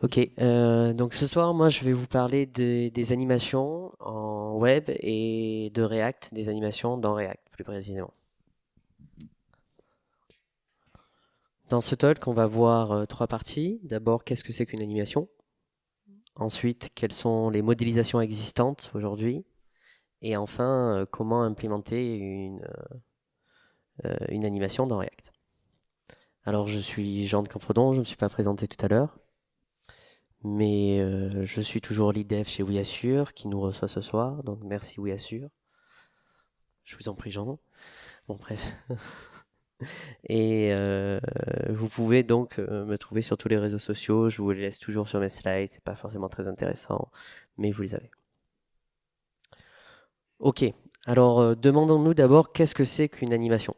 Ok, donc ce soir, moi, je vais vous parler des animations en web et de React, des animations dans React, plus précisément. Dans ce talk, on va voir trois parties. D'abord, qu'est-ce que c'est qu'une animation? Ensuite, quelles sont les modélisations existantes aujourd'hui? Et enfin, comment implémenter une animation dans React. Alors, je suis Jean de Campredon, je ne me suis pas présenté tout à l'heure, mais je suis toujours lead dev chez WeAssure, qui nous reçoit ce soir, donc merci WeAssure. Je vous en prie, Jean. Bon, bref. Et vous pouvez donc me trouver sur tous les réseaux sociaux. Je vous les laisse toujours sur mes slides. C'est pas forcément très intéressant, mais vous les avez. Ok. Alors, demandons-nous d'abord qu'est-ce que c'est qu'une animation.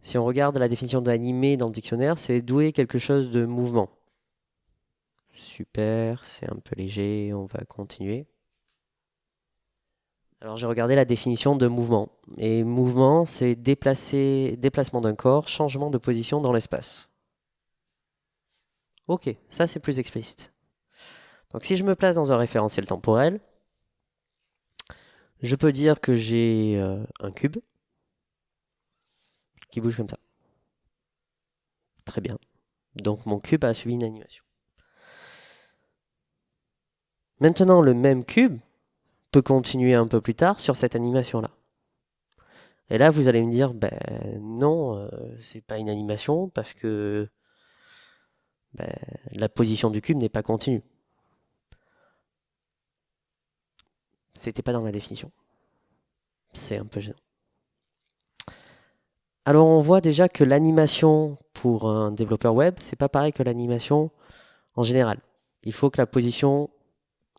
Si on regarde la définition d'animé dans le dictionnaire, c'est douer quelque chose de mouvement. Super, c'est un peu léger, on va continuer. Alors j'ai regardé la définition de mouvement. Et mouvement, c'est déplacement d'un corps, changement de position dans l'espace. Ok, ça c'est plus explicite. Donc si je me place dans un référentiel temporel, je peux dire que j'ai un cube qui bouge comme ça. Très bien. Donc mon cube a suivi une animation. Maintenant, le même cube peut continuer un peu plus tard sur cette animation-là. Et là, vous allez me dire, ben non, c'est pas une animation parce que ben, la position du cube n'est pas continue. C'était pas dans la définition. C'est un peu gênant. Alors on voit déjà que l'animation pour un développeur web, c'est pas pareil que l'animation en général. Il faut que la position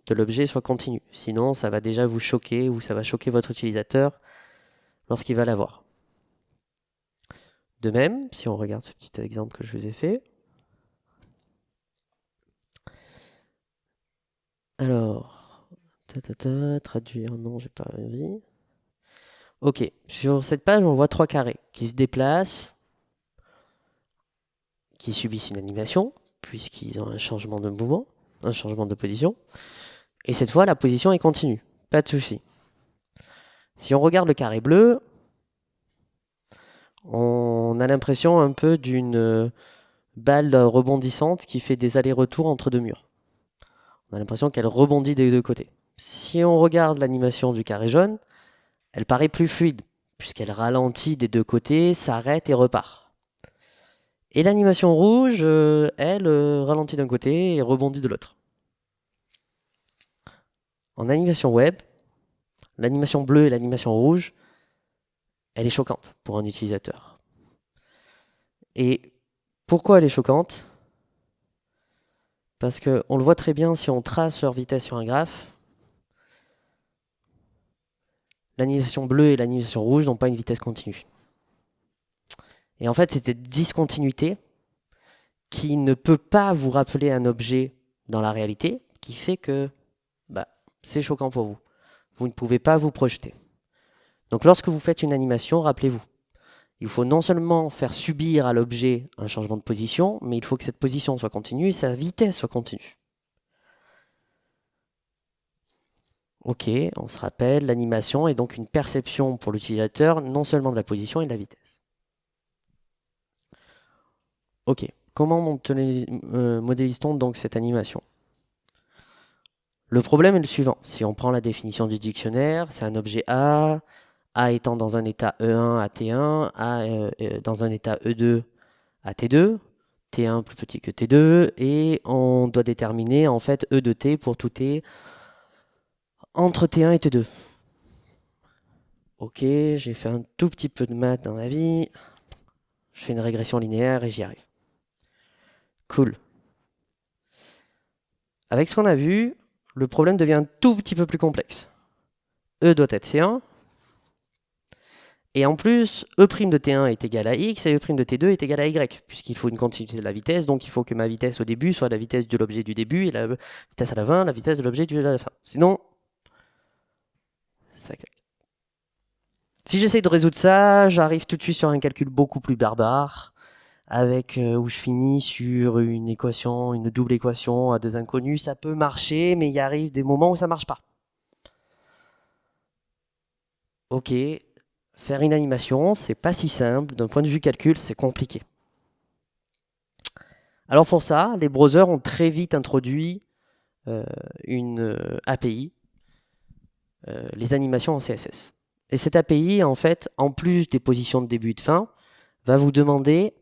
de l'objet soit continue. Sinon, ça va déjà vous choquer ou ça va choquer votre utilisateur lorsqu'il va la voir. De même, si on regarde ce petit exemple que je vous ai fait. Alors, traduire, non, j'ai pas envie. Ok, sur cette page, on voit trois carrés qui se déplacent, qui subissent une animation, puisqu'ils ont un changement de mouvement, un changement de position. Et cette fois, la position est continue. Pas de souci. Si on regarde le carré bleu, on a l'impression un peu d'une balle rebondissante qui fait des allers-retours entre deux murs. On a l'impression qu'elle rebondit des deux côtés. Si on regarde l'animation du carré jaune, elle paraît plus fluide, puisqu'elle ralentit des deux côtés, s'arrête et repart. Et l'animation rouge, elle, ralentit d'un côté et rebondit de l'autre. En animation web, l'animation bleue et l'animation rouge, elle est choquante pour un utilisateur. Et pourquoi elle est choquante? Parce qu'on le voit très bien si on trace leur vitesse sur un graphe. L'animation bleue et l'animation rouge n'ont pas une vitesse continue. Et en fait, c'est cette discontinuité qui ne peut pas vous rappeler un objet dans la réalité, qui fait que c'est choquant pour vous. Vous ne pouvez pas vous projeter. Donc lorsque vous faites une animation, rappelez-vous, il faut non seulement faire subir à l'objet un changement de position, mais il faut que cette position soit continue et sa vitesse soit continue. Ok, on se rappelle, l'animation est donc une perception pour l'utilisateur, non seulement de la position et de la vitesse. Ok, comment modélise-t-on donc cette animation? Le problème est le suivant. Si on prend la définition du dictionnaire, c'est un objet A étant dans un état E1 à T1, A dans un état E2 à T2, T1 plus petit que T2, et on doit déterminer en fait E de T pour tout T entre T1 et T2. Ok, j'ai fait un tout petit peu de maths dans ma vie. Je fais une régression linéaire et j'y arrive. Cool. Avec ce qu'on a vu, le problème devient un tout petit peu plus complexe. E doit être C1. Et en plus, E' de T1 est égal à X et E' de T2 est égal à Y, puisqu'il faut une continuité de la vitesse, donc il faut que ma vitesse au début soit la vitesse de l'objet du début et la vitesse à la fin, la vitesse de l'objet de la fin. Sinon, ça claque. Si j'essaye de résoudre ça, j'arrive tout de suite sur un calcul beaucoup plus barbare, où je finis sur une équation, une double équation à deux inconnus, ça peut marcher, mais il arrive des moments où ça marche pas. Ok, faire une animation, c'est pas si simple. D'un point de vue calcul, c'est compliqué. Alors pour ça, les browsers ont très vite introduit une API, les animations en CSS. Et cette API, en fait, en plus des positions de début et de fin, va vous demander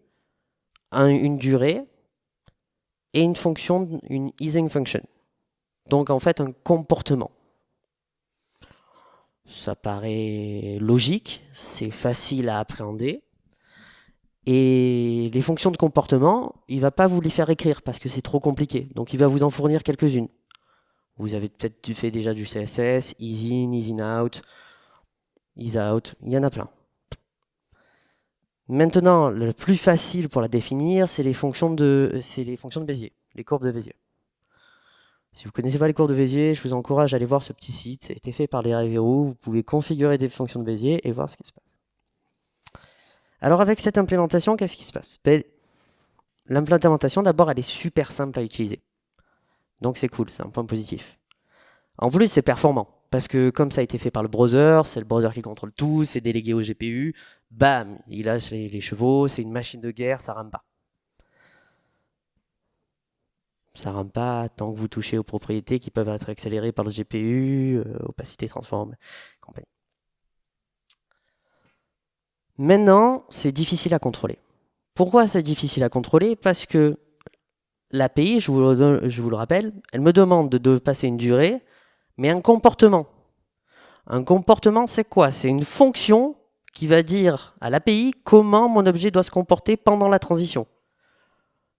une durée et une fonction, une easing function. Donc en fait un comportement. Ça paraît logique, c'est facile à appréhender. Et les fonctions de comportement, il ne va pas vous les faire écrire parce que c'est trop compliqué. Donc il va vous en fournir quelques-unes. Vous avez peut-être fait déjà du CSS, ease in, ease in out, ease out, il y en a plein. Maintenant, le plus facile pour la définir, c'est les fonctions de Bézier, les courbes de Bézier. Si vous ne connaissez pas les courbes de Bézier, je vous encourage à aller voir ce petit site. Ça a été fait par les Revero. Vous pouvez configurer des fonctions de Bézier et voir ce qui se passe. Alors avec cette implémentation, qu'est-ce qui se passe? L'implémentation, d'abord, elle est super simple à utiliser. Donc c'est cool, c'est un point positif. En plus, c'est performant. Parce que comme ça a été fait par le browser, c'est le browser qui contrôle tout, c'est délégué au GPU, bam, il lâche les chevaux, c'est une machine de guerre, ça rame pas. Ça rame pas tant que vous touchez aux propriétés qui peuvent être accélérées par le GPU, opacité, transform, compagnie. Maintenant, c'est difficile à contrôler. Pourquoi c'est difficile à contrôler? Parce que l'API, je vous le rappelle, elle me demande de passer une durée, mais un comportement. Un comportement, c'est quoi? C'est une fonction qui va dire à l'API comment mon objet doit se comporter pendant la transition.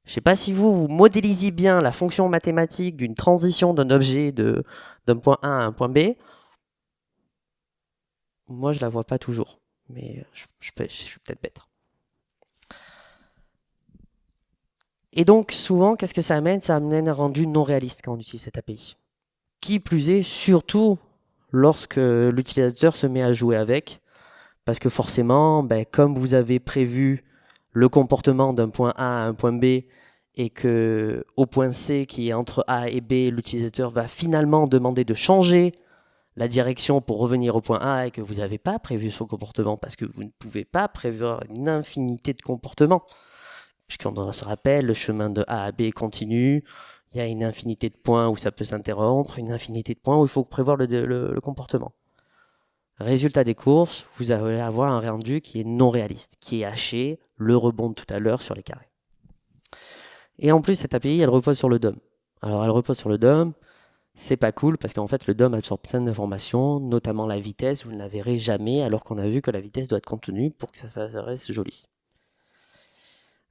Je ne sais pas si vous modélisiez bien la fonction mathématique d'une transition d'un objet d'un point A à un point B. Moi, je ne la vois pas toujours, mais je suis peut-être bête. Et donc, souvent, qu'est-ce que ça amène? Ça amène un rendu non réaliste quand on utilise cette API. Qui plus est, surtout lorsque l'utilisateur se met à jouer avec, parce que forcément, comme vous avez prévu le comportement d'un point A à un point B, et que au point C qui est entre A et B, l'utilisateur va finalement demander de changer la direction pour revenir au point A et que vous n'avez pas prévu son comportement parce que vous ne pouvez pas prévoir une infinité de comportements. Puisqu'on se rappelle, le chemin de A à B continue, il y a une infinité de points où ça peut s'interrompre, une infinité de points où il faut prévoir le comportement. Résultat des courses, vous allez avoir un rendu qui est non réaliste, qui est haché, le rebond de tout à l'heure sur les carrés. Et en plus, cette API, elle repose sur le DOM. Alors, elle repose sur le DOM, c'est pas cool parce qu'en fait, le DOM absorbe plein d'informations, notamment la vitesse, vous ne la verrez jamais, alors qu'on a vu que la vitesse doit être contenue pour que ça reste joli.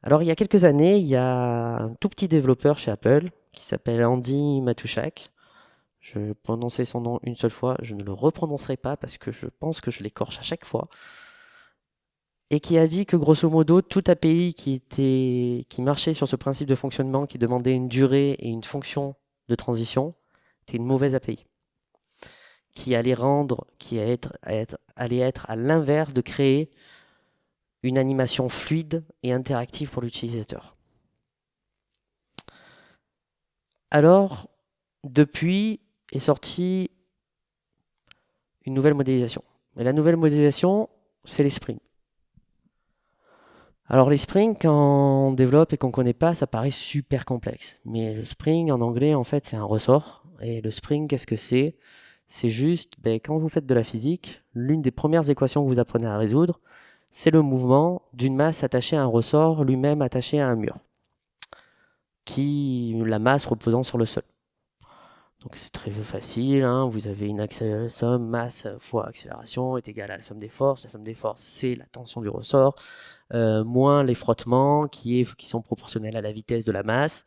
Alors, il y a quelques années, il y a un tout petit développeur chez Apple qui s'appelle Andy Matuszak. Je prononçais son nom une seule fois, je ne le reprononcerai pas parce que je pense que je l'écorche à chaque fois. Et qui a dit que grosso modo, toute API qui marchait sur ce principe de fonctionnement, qui demandait une durée et une fonction de transition, était une mauvaise API. Qui allait être à l'inverse de créer une animation fluide et interactive pour l'utilisateur. Alors, depuis est sortie une nouvelle modélisation. Et la nouvelle modélisation, c'est les sprints. Alors les sprints, quand on développe et qu'on ne connaît pas, ça paraît super complexe. Mais le spring, en anglais, en fait, c'est un ressort. Et le spring, qu'est-ce que c'est? C'est juste, quand vous faites de la physique, l'une des premières équations que vous apprenez à résoudre, c'est le mouvement d'une masse attachée à un ressort, lui-même attaché à un mur. La masse reposant sur le sol. Donc c'est très facile, hein. Vous avez une somme masse fois accélération est égale à la somme des forces. La somme des forces, c'est la tension du ressort, moins les frottements qui sont proportionnels à la vitesse de la masse.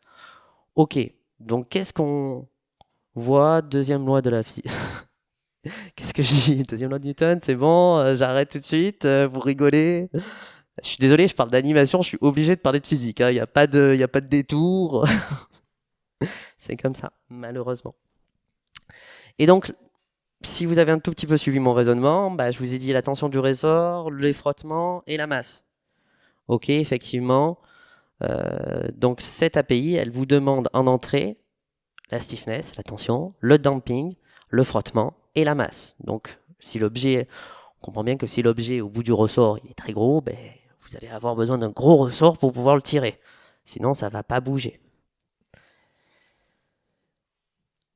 Ok, donc qu'est-ce qu'on voit? Deuxième loi de la physique. Qu'est-ce que je dis? Deuxième loi de Newton, c'est bon, j'arrête tout de suite, vous rigolez. Je suis désolé, je parle d'animation, je suis obligé de parler de physique, hein. Il n'y a pas de détour. C'est comme ça, malheureusement. Et donc, si vous avez un tout petit peu suivi mon raisonnement, je vous ai dit la tension du ressort, les frottements et la masse. Ok, effectivement, Donc cette API, elle vous demande en entrée la stiffness, la tension, le damping, le frottement et la masse. Donc si l'objet, on comprend bien que si l'objet au bout du ressort il est très gros, ben, vous allez avoir besoin d'un gros ressort pour pouvoir le tirer. Sinon ça ne va pas bouger.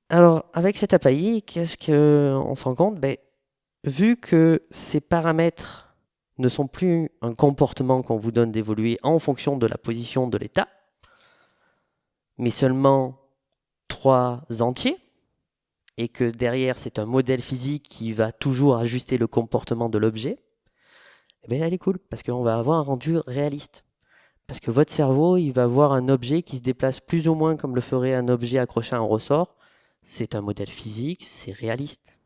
Alors avec cette API, qu'est-ce qu'on se rend compte? Ben, vu que ces paramètres ne sont plus un comportement qu'on vous donne d'évoluer en fonction de la position de l'état, mais seulement 3 entiers, et que derrière c'est un modèle physique qui va toujours ajuster le comportement de l'objet, eh bien elle est cool, parce qu'on va avoir un rendu réaliste. Parce que votre cerveau, il va voir un objet qui se déplace plus ou moins comme le ferait un objet accroché à un ressort. C'est un modèle physique, c'est réaliste.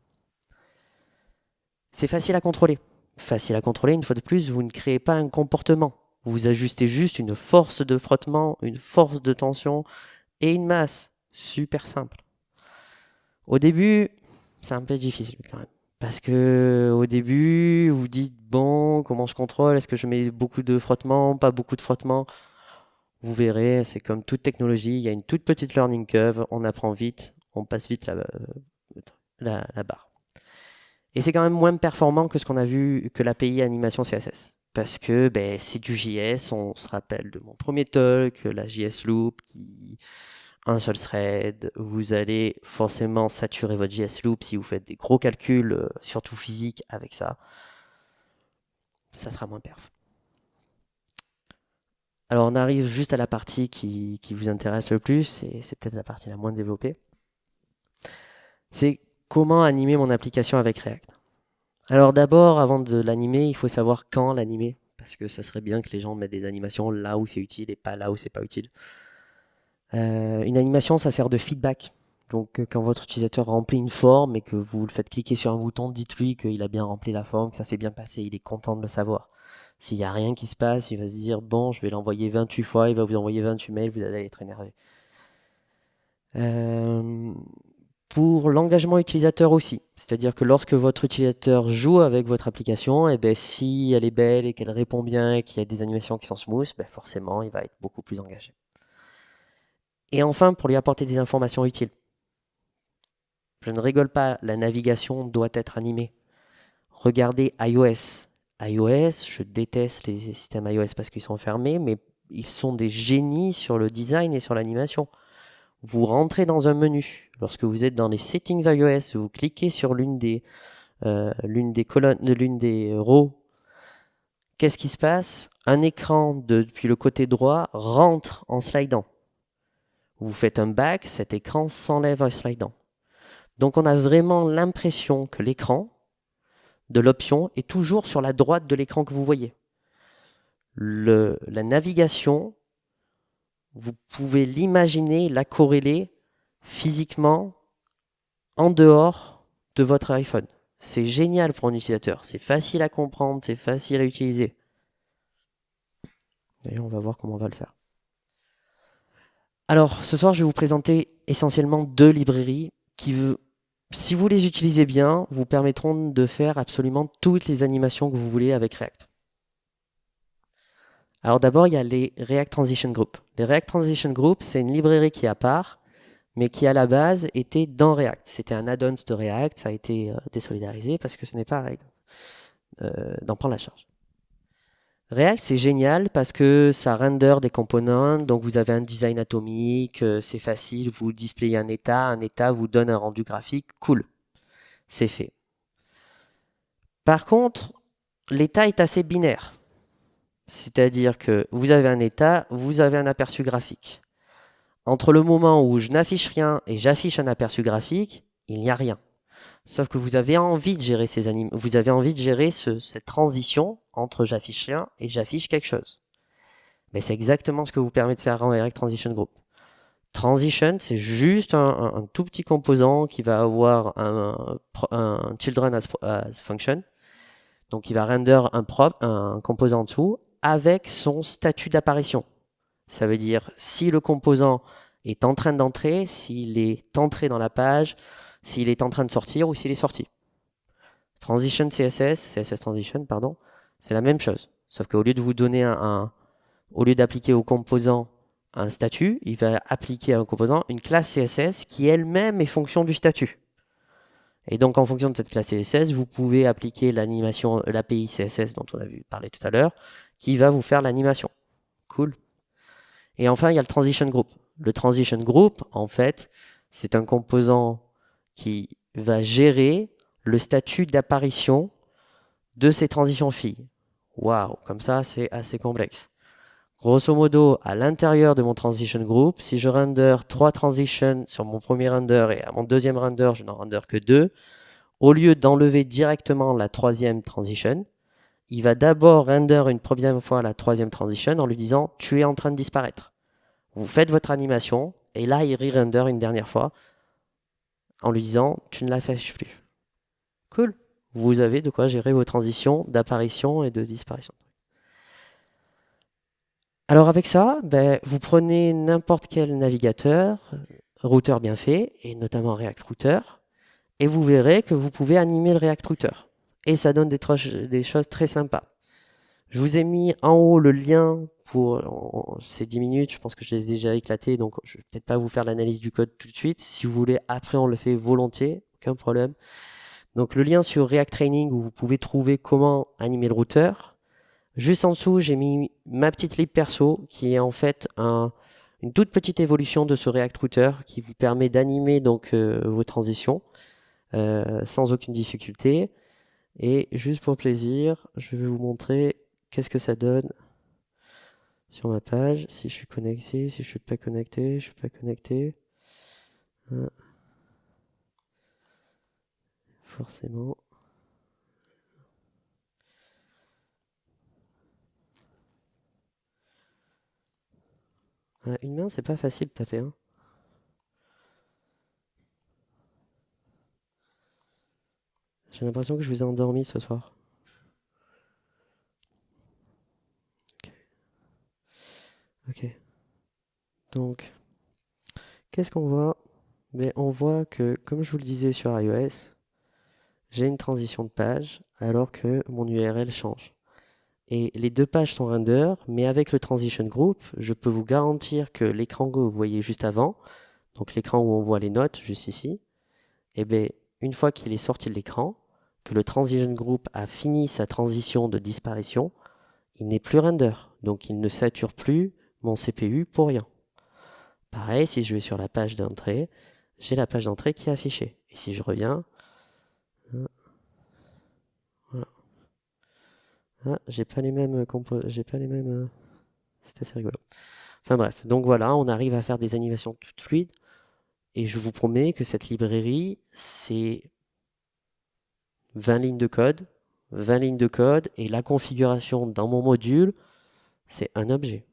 C'est facile à contrôler. Facile à contrôler, une fois de plus, vous ne créez pas un comportement. Vous ajustez juste une force de frottement, une force de tension et une masse. Super simple. Au début, c'est un peu difficile quand même. Parce que au début, vous dites, bon, comment je contrôle? Est-ce que je mets beaucoup de frottement, pas beaucoup de frottement? Vous verrez, c'est comme toute technologie, il y a une toute petite learning curve, on apprend vite, on passe vite la barre. Et c'est quand même moins performant que ce qu'on a vu que l'API animation CSS. Parce que ben, c'est du JS, on se rappelle de mon premier talk, la JS Loop, un seul thread, vous allez forcément saturer votre JS Loop si vous faites des gros calculs, surtout physiques avec ça. Ça sera moins perf. Alors on arrive juste à la partie qui vous intéresse le plus, et c'est peut-être la partie la moins développée. C'est comment animer mon application avec React. Alors d'abord, avant de l'animer, il faut savoir quand l'animer, parce que ça serait bien que les gens mettent des animations là où c'est utile et pas là où c'est pas utile. Une animation, ça sert de feedback. Donc quand votre utilisateur remplit une forme et que vous le faites cliquer sur un bouton, dites-lui qu'il a bien rempli la forme, que ça s'est bien passé, il est content de le savoir. S'il n'y a rien qui se passe, il va se dire, bon, je vais l'envoyer 28 fois, il va vous envoyer 28 mails, vous allez être énervé. Pour l'engagement utilisateur aussi, c'est-à-dire que lorsque votre utilisateur joue avec votre application, et ben, si elle est belle et qu'elle répond bien et qu'il y a des animations qui sont smooth, ben, forcément, il va être beaucoup plus engagé. Et enfin, pour lui apporter des informations utiles. Je ne rigole pas, la navigation doit être animée. Regardez iOS. iOS, je déteste les systèmes iOS parce qu'ils sont fermés, mais ils sont des génies sur le design et sur l'animation. Vous rentrez dans un menu. Lorsque vous êtes dans les settings iOS, vous cliquez sur l'une des colonnes, l'une des rows. Qu'est-ce qui se passe? Un écran depuis le côté droit rentre en slidant. Vous faites un back, cet écran s'enlève en slidant. Donc on a vraiment l'impression que l'écran de l'option est toujours sur la droite de l'écran que vous voyez. La navigation, vous pouvez l'imaginer, la corréler physiquement en dehors de votre iPhone. C'est génial pour un utilisateur, c'est facile à comprendre, c'est facile à utiliser. D'ailleurs, on va voir comment on va le faire. Alors, ce soir, je vais vous présenter essentiellement 2 librairies qui, si vous les utilisez bien, vous permettront de faire absolument toutes les animations que vous voulez avec React. Alors d'abord, il y a les React Transition Group. Les React Transition Group, c'est une librairie qui est à part, mais qui à la base était dans React. C'était un add-on de React, ça a été désolidarisé parce que ce n'est pas React d'en prendre la charge. React, c'est génial parce que ça render des components, donc vous avez un design atomique, c'est facile, vous displayez un état vous donne un rendu graphique, cool, c'est fait. Par contre, l'état est assez binaire, c'est-à-dire que vous avez un état, vous avez un aperçu graphique. Entre le moment où je n'affiche rien et j'affiche un aperçu graphique, il n'y a rien. Sauf que vous avez envie de gérer vous avez envie de gérer cette transition entre j'affiche rien et j'affiche quelque chose. Mais c'est exactement ce que vous permet de faire en React Transition Group. Transition, c'est juste un tout petit composant qui va avoir un children as function. Donc il va render un composant en dessous avec son statut d'apparition. Ça veut dire si le composant est en train d'entrer, s'il est entré dans la page, s'il est en train de sortir ou s'il est sorti. Transition CSS Transition, pardon, c'est la même chose. Sauf qu'au lieu de vous donner un au lieu d'appliquer au composant un statut, il va appliquer à un composant une classe CSS qui elle-même est fonction du statut. Et donc, en fonction de cette classe CSS, vous pouvez appliquer l'animation, l'API CSS dont on a parlé tout à l'heure, qui va vous faire l'animation. Cool. Et enfin, il y a le transition group. Le transition group, en fait, c'est un composant qui va gérer le statut d'apparition de ces transitions filles. Waouh, comme ça, c'est assez complexe. Grosso modo, à l'intérieur de mon transition group, si je render 3 transitions sur mon premier render et à mon deuxième render, je n'en render que 2, au lieu d'enlever directement la troisième transition, il va d'abord render une première fois la troisième transition en lui disant « tu es en train de disparaître ». Vous faites votre animation, et là, il re-render une dernière fois en lui disant « tu ne l'affiches plus ». Cool. Vous avez de quoi gérer vos transitions d'apparition et de disparition. Alors avec ça, vous prenez n'importe quel navigateur, routeur bien fait, et notamment React Router, et vous verrez que vous pouvez animer le React Router. Et ça donne des choses très sympas. Je vous ai mis en haut le lien pour ces 10 minutes, je pense que je les ai déjà éclatés, donc je ne vais peut-être pas vous faire l'analyse du code tout de suite. Si vous voulez, après on le fait volontiers, aucun problème. Donc le lien sur React Training où vous pouvez trouver comment animer le routeur. Juste en dessous, j'ai mis ma petite lib perso qui est en fait une toute petite évolution de ce React Router qui vous permet d'animer donc vos transitions sans aucune difficulté. Et juste pour plaisir, je vais vous montrer qu'est-ce que ça donne sur ma page. Si je suis connecté, si je suis pas connecté, je suis pas connecté. Forcément. Une main, c'est pas facile de taper. Hein. J'ai l'impression que je vous ai endormi ce soir. Ok. Donc, qu'est-ce qu'on voit? On voit que, comme je vous le disais sur iOS, j'ai une transition de page alors que mon URL change. Et les deux pages sont render, mais avec le transition group, je peux vous garantir que l'écran que vous voyez juste avant, donc l'écran où on voit les notes, juste ici, une fois qu'il est sorti de l'écran, que le transition group a fini sa transition de disparition, il n'est plus render, donc il ne sature plus mon CPU pour rien. Pareil, si je vais sur la page d'entrée, j'ai la page d'entrée qui est affichée. Et si je reviens, voilà. J'ai pas les mêmes c'est assez rigolo. Enfin bref, donc voilà, on arrive à faire des animations toutes fluides. Et je vous promets que cette librairie, c'est 20 lignes de code. 20 lignes de code et la configuration dans mon module, c'est un objet.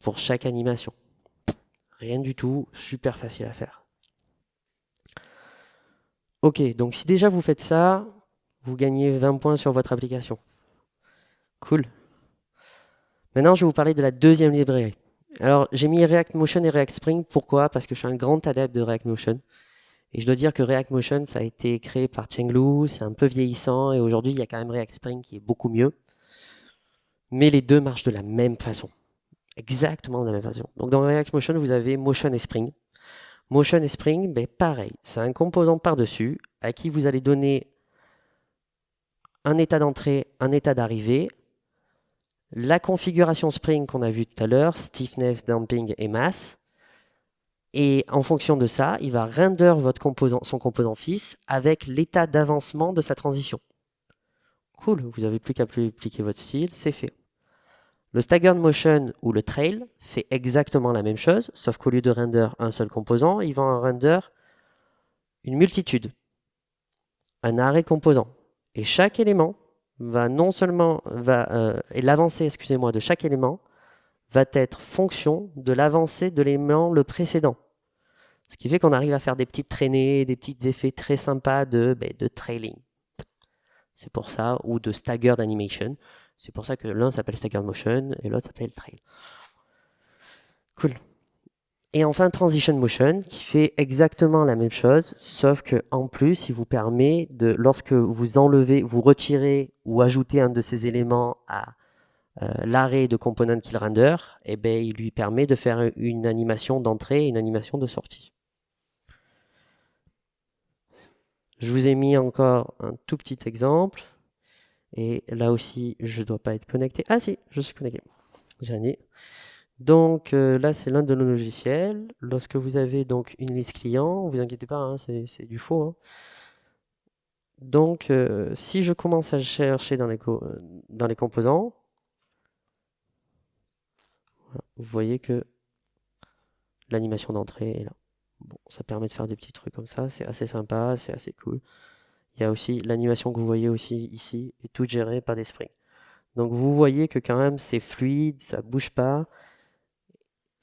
Pour chaque animation. Rien du tout, super facile à faire. Ok, donc si déjà vous faites ça, vous gagnez 20 points sur votre application. Cool. Maintenant, je vais vous parler de la deuxième librairie. Alors, j'ai mis React Motion et React Spring. Pourquoi? Parce que je suis un grand adepte de React Motion. Et je dois dire que React Motion, ça a été créé par Chenglu, c'est un peu vieillissant, et aujourd'hui, il y a quand même React Spring qui est beaucoup mieux. Mais les deux marchent de la même façon. Exactement de la même façon. Donc, dans React Motion, vous avez Motion et Spring. Motion et Spring, pareil, c'est un composant par-dessus à qui vous allez donner un état d'entrée, un état d'arrivée, la configuration Spring qu'on a vu tout à l'heure, stiffness, damping et mass. Et en fonction de ça, il va render son composant fils avec l'état d'avancement de sa transition. Cool, vous n'avez plus qu'à appliquer votre style, c'est fait. Le staggered motion ou le trail fait exactement la même chose, sauf qu'au lieu de render un seul composant, il va en render une multitude, un arrêt composant. Et chaque élément va non seulement et l'avancée, de chaque élément va être fonction de l'avancée de l'élément le précédent. Ce qui fait qu'on arrive à faire des petites traînées, des petits effets très sympas de trailing. C'est pour ça, ou de staggered animation. C'est pour ça que l'un s'appelle staggered motion et l'autre s'appelle trail. Cool. Et enfin, transition motion, qui fait exactement la même chose, sauf que en plus, il vous permet de, lorsque vous enlevez, vous retirez ou ajoutez un de ces éléments à l'arrêt de component kill render, eh ben, il lui permet de faire une animation d'entrée et une animation de sortie. Je vous ai mis encore un tout petit exemple. Et là aussi, je ne dois pas être connecté. Ah si, je suis connecté. Génial. Donc là, c'est l'un de nos logiciels. Lorsque vous avez donc une liste client, vous inquiétez pas, hein, c'est du faux. Hein. Donc, si je commence à chercher dans les composants, vous voyez que l'animation d'entrée est là. Bon, ça permet de faire des petits trucs comme ça, c'est assez sympa, c'est assez cool. Il y a aussi l'animation que vous voyez aussi ici, est toute gérée par des springs. Donc vous voyez que quand même c'est fluide, ça bouge pas,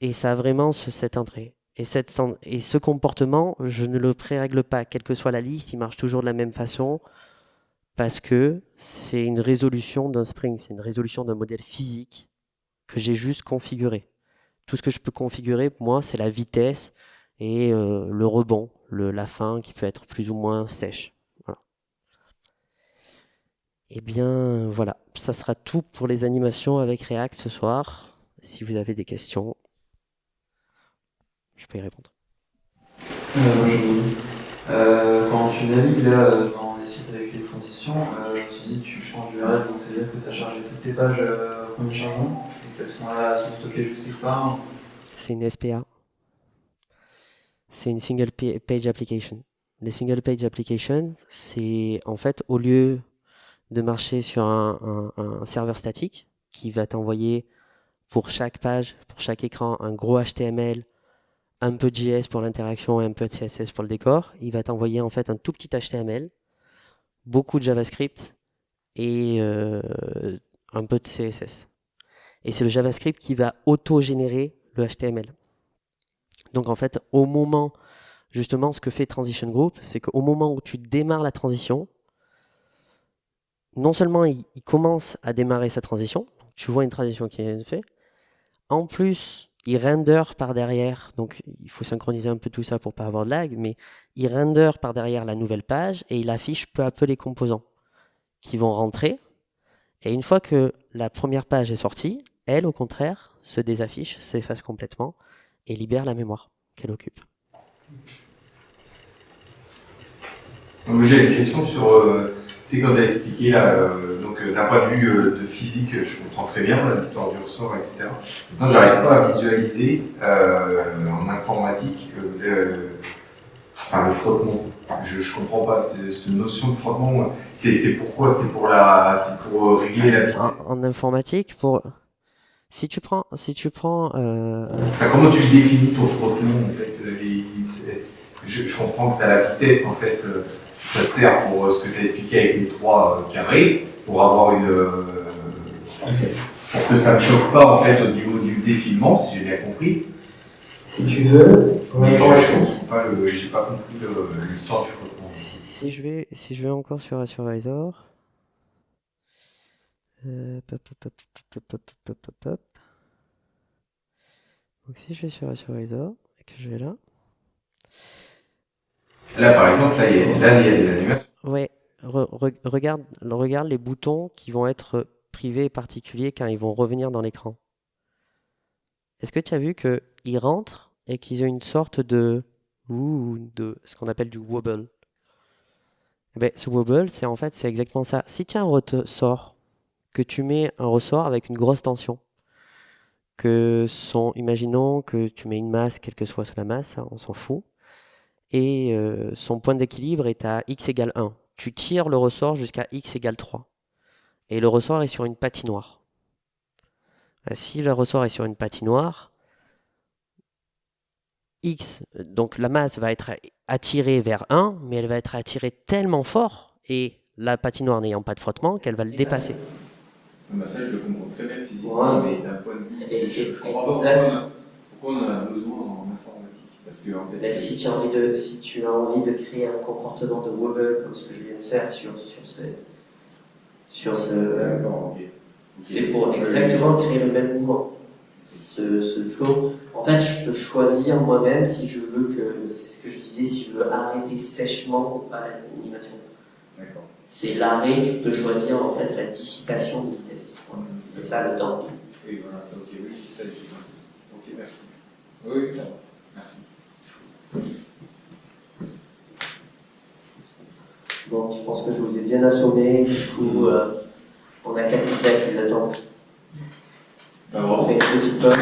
et ça a vraiment cette entrée. Et ce comportement, je ne le pré-règle pas, quelle que soit la liste, il marche toujours de la même façon, parce que c'est une résolution d'un spring, c'est une résolution d'un modèle physique que j'ai juste configuré. Tout ce que je peux configurer, pour moi, c'est la vitesse et le rebond, la fin qui peut être plus ou moins sèche. Voilà. Et bien voilà, ça sera tout pour les animations avec React ce soir. Si vous avez des questions, je peux y répondre. Quand tu navigues là, dans les sites avec les transitions, tu dis tu changes d'URL, donc ça veut dire que tu as chargé toutes tes pages au premier chargement et qu'elles sont là, sont stockées juste quelque part. C'est une SPA. C'est une single page application. Les single page application, c'est en fait au lieu de marcher sur un serveur statique qui va t'envoyer pour chaque page, pour chaque écran, un gros HTML, un peu de JS pour l'interaction et un peu de CSS pour le décor, il va t'envoyer en fait un tout petit HTML, beaucoup de JavaScript et un peu de CSS. Et c'est le JavaScript qui va auto-générer le HTML. Donc en fait, au moment, justement, ce que fait Transition Group, c'est qu'au moment où tu démarres la transition, non seulement il commence à démarrer sa transition, tu vois une transition qui est faite, en plus, il render par derrière, donc il faut synchroniser un peu tout ça pour pas avoir de lag, mais il render par derrière la nouvelle page et il affiche peu à peu les composants qui vont rentrer. Et une fois que la première page est sortie, elle, au contraire, se désaffiche, s'efface complètement et libère la mémoire qu'elle occupe. J'ai une question sur, tu sais, quand tu as expliqué, là, donc d'un point de vue de physique, je comprends très bien l'histoire du ressort, etc. Maintenant, j'arrive pas à visualiser en informatique enfin, le frottement. Je comprends pas cette notion de frottement. C'est pourquoi? C'est pour régler la vitesse. En informatique, si tu prends Enfin, comment tu définis ton frottement en fait? Je comprends que tu as la vitesse en fait. Ça te sert pour ce que tu as expliqué avec les trois carrés, pour avoir pour que ça ne choque pas en fait au niveau du défilement, si j'ai bien compris. Si tu veux, mais j'ai pas compris l'histoire du frottement. Si je vais encore sur Assurvisor. Donc si je vais sur Assurvisor et que je vais là. Là par exemple, là il y a des animations. Ouais, regarde les boutons qui vont être privés et particuliers quand ils vont revenir dans l'écran. Est-ce que tu as vu qu'ils rentrent et qu'ils ont une sorte de ce qu'on appelle du wobble? Eh ben, ce wobble, c'est exactement ça. Si tu as un ressort, que tu mets un ressort avec une grosse tension, imaginons que tu mets une masse, quelle que soit la masse, hein, on s'en fout, et son point d'équilibre est à x égale 1. Tu tires le ressort jusqu'à x égale 3. Et le ressort est sur une patinoire. Si le ressort est sur une patinoire, x, donc la masse va être attirée vers 1, mais elle va être attirée tellement fort, et la patinoire n'ayant pas de frottement, qu'elle va le dépasser. Bah ça, je le comprends très bien physiquement, mais d'un point de vue, je comprends pas pourquoi on en a besoin en informatique. Parce que, en fait, mais si tu as envie de créer un comportement de wobble comme ce que je viens de faire sur ce d'accord, ok. C'est pour exactement créer le même mouvement. Ce flow. En fait, je peux choisir moi-même si je veux c'est ce que je disais, si je veux arrêter sèchement ou pas l'animation. D'accord. C'est l'arrêt, tu peux choisir en fait la dissipation de vitesse. C'est ça le temps. Oui, voilà, ok, oui, c'est ça, j'ai compris. Ok, merci. Oui, ça va. Merci. Bon, je pense que je vous ai bien assommé. Du coup, on a Capita qui nous attend. On fait une petite pause.